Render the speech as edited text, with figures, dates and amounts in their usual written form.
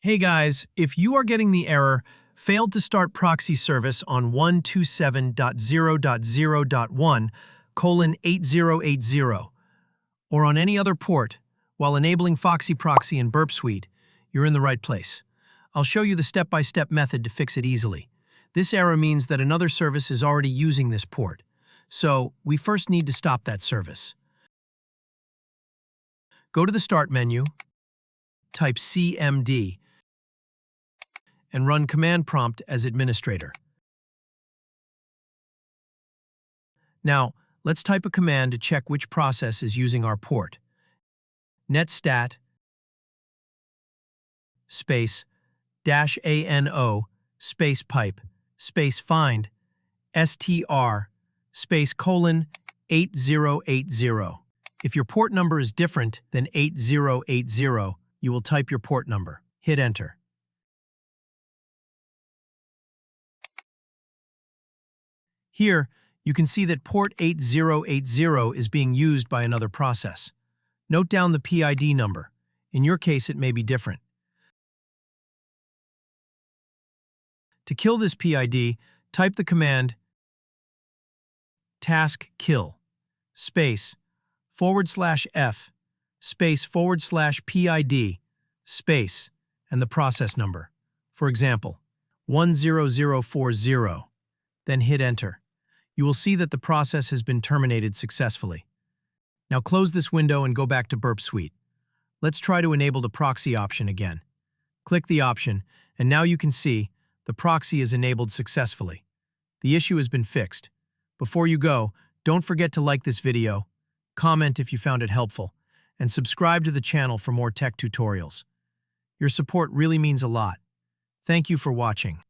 Hey guys, if you are getting the error, failed to start proxy service on 127.0.0.1:8080, or on any other port, while enabling FoxyProxy and Burp Suite, you're in the right place. I'll show you the step-by-step method to fix it easily. This error means that another service is already using this port. So, we first need to stop that service. Go to the Start menu, type CMD, and run command prompt as administrator. Now, let's type a command to check which process is using our port. netstat space -ANO space pipe space find str space :8080. If your port number is different than 8080, you will type your port number. Hit enter. Here, you can see that port 8080 is being used by another process. Note down the PID number. In your case, it may be different. To kill this PID, type the command task kill space /f space /PID space and the process number. For example, 10040. Then hit enter. You will see that the process has been terminated successfully. Now close this window and go back to Burp Suite. Let's try to enable the proxy option again. Click the option, and now you can see the proxy is enabled successfully. The issue has been fixed. Before you go, don't forget to like this video, comment if you found it helpful, and subscribe to the channel for more tech tutorials. Your support really means a lot. Thank you for watching.